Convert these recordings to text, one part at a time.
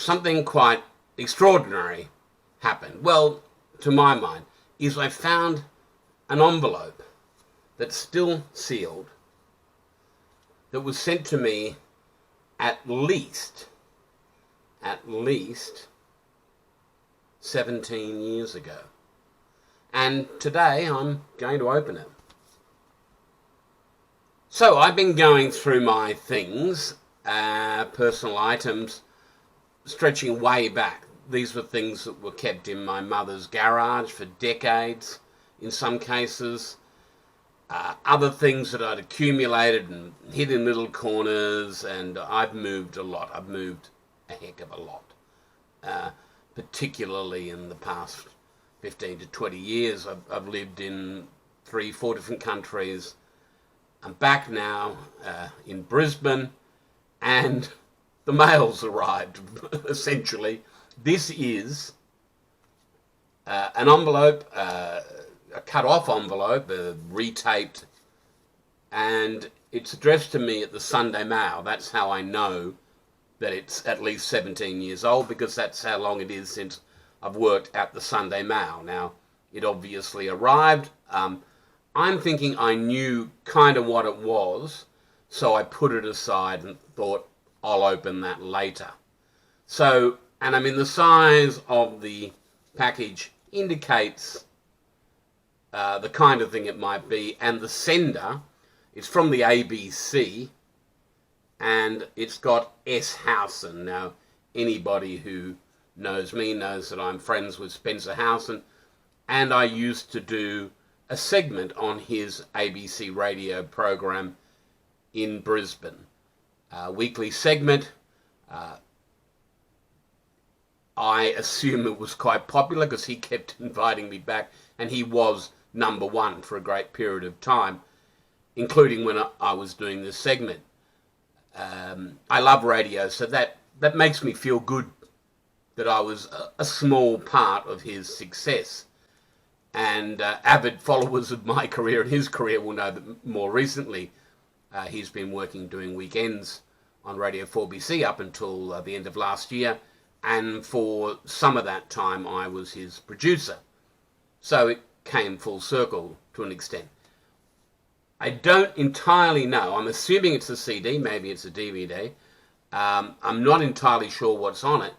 something quite extraordinary happened. Well, to my mind, is I found an envelope that's still sealed that was sent to me at least 17 years ago. And today I'm going to open it. So I've been going through my things, personal items, stretching way back. These were things that were kept in my mother's garage for decades, in some cases. Other things that I'd accumulated and hid in little corners, and I've moved a lot. I've moved a heck of a lot, particularly in the past 15 to 20 years. I've lived in 3-4 different countries. I'm back now in Brisbane, and the mail's arrived, essentially. This is an envelope, a cut-off envelope, retaped, and it's addressed to me at the Sunday Mail. That's how I know that it's at least 17 years old, because that's how long it is since I've worked at the Sunday Mail. Now, it obviously arrived. I'm thinking I knew kind of what it was, so I put it aside and thought I'll open that later. So, and I mean, the size of the package indicates the kind of thing it might be, and the sender is from the ABC, and it's got S. Howson. Now, anybody who knows me knows that I'm friends with Spencer Howson, and I used to do a segment on his ABC radio program in Brisbane. Weekly segment. I assume it was quite popular because he kept inviting me back, and he was number one for a great period of time, including when I was doing this segment. I love radio, so that makes me feel good that I was a small part of his success. And avid followers of my career and his career will know that more recently he's been working doing weekends on Radio 4BC up until the end of last year, and for some of that time I was his producer. So it came full circle to an extent. I don't entirely know. I'm assuming it's a CD, maybe it's a DVD. I'm not entirely sure what's on it,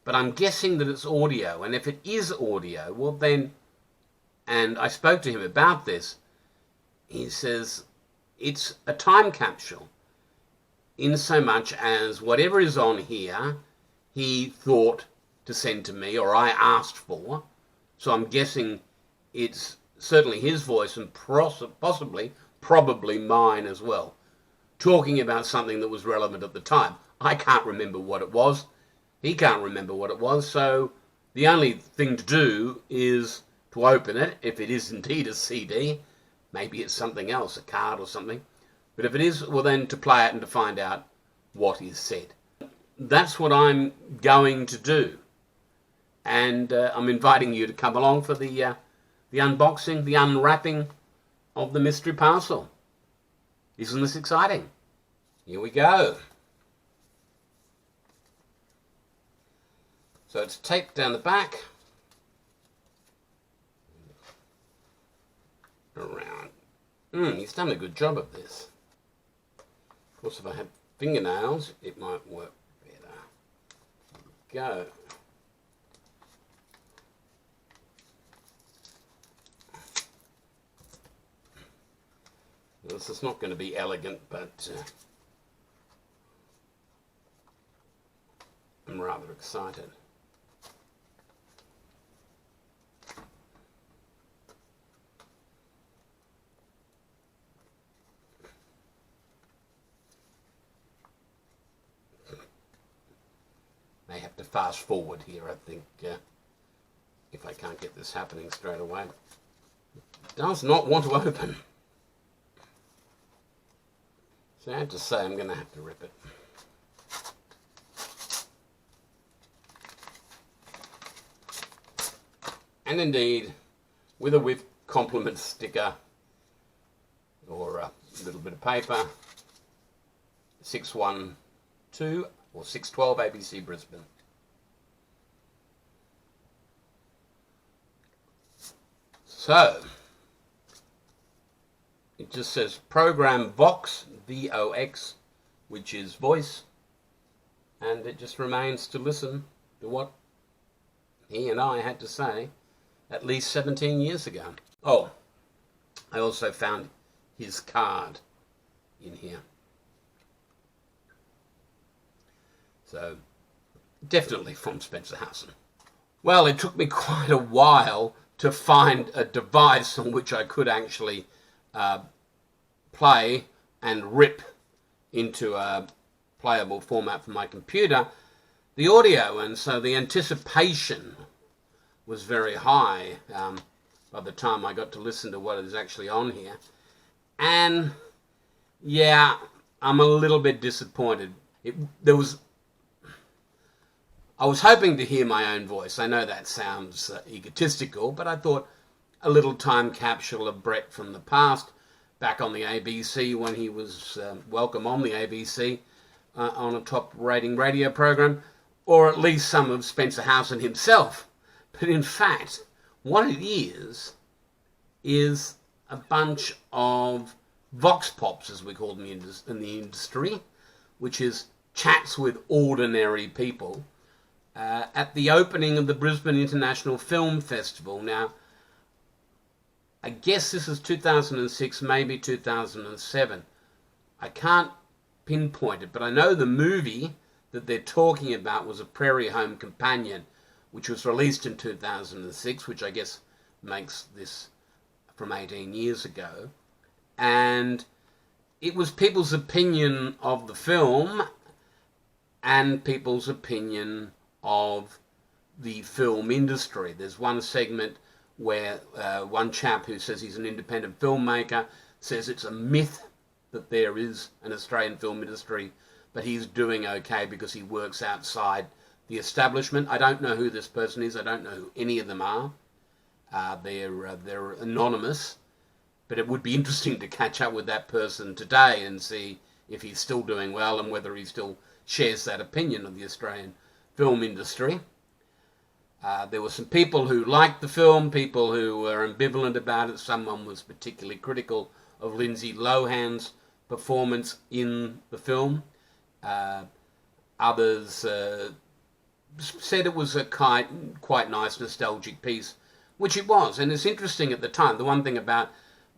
but I'm guessing that it's audio. And if it is audio, well then, and I spoke to him about this, he says it's a time capsule, in so much as whatever is on here, he thought to send to me, or I asked for. So I'm guessing it's certainly his voice, and probably mine as well, talking about something that was relevant at the time. I can't remember what it was. He can't remember what it was. So the only thing to do is to open it, if it is indeed a CD. Maybe it's something else, a card or something. But if it is, well then to play it and to find out what is said. That's what I'm going to do. And I'm inviting you to come along for the unboxing, the unwrapping of the mystery parcel. Isn't this exciting? Here we go. So it's taped down the back. Around. He's done a good job of this. Of course, if I had fingernails, it might work better. Go. This is not going to be elegant, but I'm rather excited. May have to fast forward here, I think, if I can't get this happening straight away. It does not want to open. So I have to say I'm going to have to rip it. And indeed, with a with compliment sticker or a little bit of paper, 612 or 612 ABC Brisbane. So, it just says program Vox, V-O-X, which is voice, and it just remains to listen to what he and I had to say at least 17 years ago. Oh, I also found his card in here. So, definitely from Spencer Howson. Well, it took me quite a while to find a device on which I could actually play and rip into a playable format for my computer the audio, and so the anticipation was very high by the time I got to listen to what is actually on here. And yeah, I'm a little bit disappointed. I was hoping to hear my own voice. I know that sounds egotistical, but I thought a little time capsule of Brett from the past, back on the ABC when he was welcome on the ABC on a top rating radio program, or at least some of Spencer Howson himself. But in fact, what it is a bunch of vox pops, as we call them in the industry, which is chats with ordinary people at the opening of the Brisbane International Film Festival. Now, I guess this is 2006, maybe 2007. I can't pinpoint it, but I know the movie that they're talking about was A Prairie Home Companion, which was released in 2006, which I guess makes this from 18 years ago. And it was people's opinion of the film and people's opinion of the film industry. There's one segment where one chap who says he's an independent filmmaker says it's a myth that there is an Australian film industry, but he's doing okay because he works outside the establishment. I don't know who this person is. I don't know who any of them are. They're anonymous, but it would be interesting to catch up with that person today and see if he's still doing well and whether he still shares that opinion of the Australian film industry. There were some people who liked the film, people who were ambivalent about it. Someone was particularly critical of Lindsay Lohan's performance in the film. Others said it was a quite nice nostalgic piece, which it was. And it's interesting at the time. The one thing about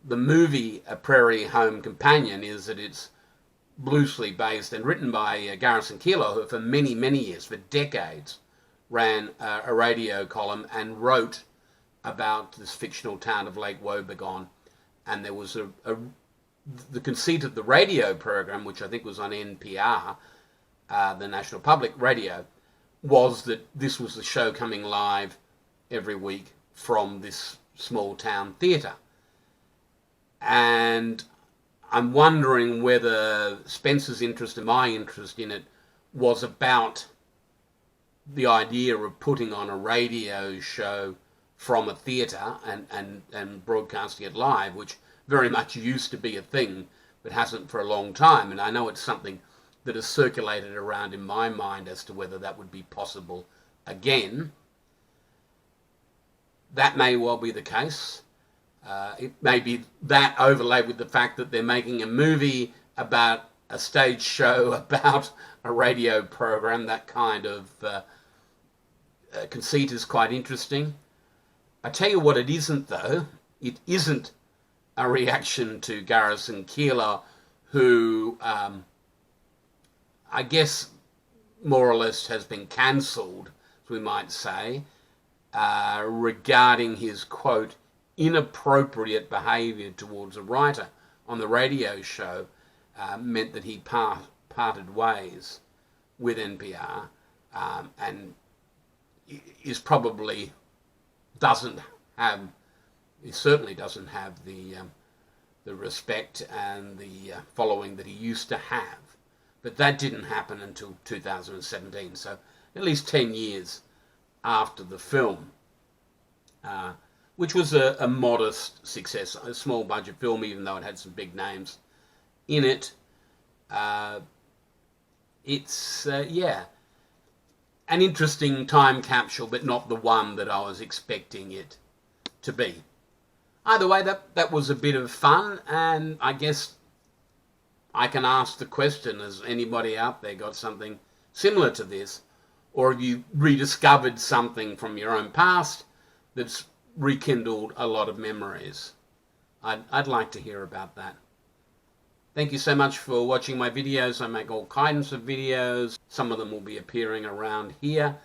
the movie A Prairie Home Companion is that it's loosely based and written by Garrison Keillor, who for many, many years, for decades, ran a radio column and wrote about this fictional town of Lake Wobegon. And there was the conceit of the radio program, which I think was on NPR, the National Public Radio, was that this was the show coming live every week from this small town theatre. And I'm wondering whether Spencer's interest and my interest in it was about the idea of putting on a radio show from a theatre and broadcasting it live, which very much used to be a thing, but hasn't for a long time. And I know it's something that has circulated around in my mind as to whether that would be possible again. That may well be the case. It may be that overlaid with the fact that they're making a movie about a stage show about a radio program. That kind of conceit is quite interesting. I tell you what it isn't, though. It isn't a reaction to Garrison Keillor, who I guess more or less has been cancelled, as we might say, regarding his, quote, inappropriate behaviour towards a writer on the radio show meant that he parted ways with NPR and is probably he certainly doesn't have the respect and the following that he used to have. But that didn't happen until 2017, so at least 10 years after the film, which was a modest success, a small budget film, even though it had some big names in it. It's, an interesting time capsule, but not the one that I was expecting it to be. Either way, that was a bit of fun, and I guess I can ask the question, has anybody out there got something similar to this? Or have you rediscovered something from your own past that's rekindled a lot of memories? I'd like to hear about that. Thank you so much for watching my videos. I make all kinds of videos. Some of them will be appearing around here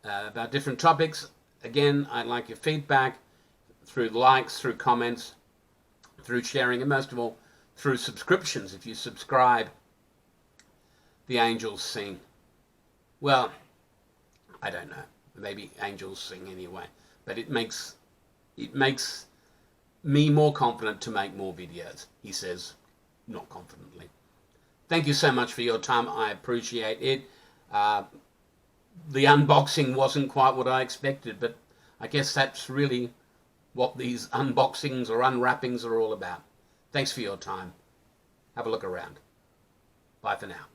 about different topics. Again, I'd like your feedback through likes, through comments, through sharing, and most of all, through subscriptions. If you subscribe, the angels sing. Well, I don't know. Maybe angels sing anyway. But it makes me more confident to make more videos, he says, not confidently. Thank you so much for your time. I appreciate it. The unboxing wasn't quite what I expected, but I guess that's really what these unboxings or unwrappings are all about. Thanks for your time. Have a look around. Bye for now.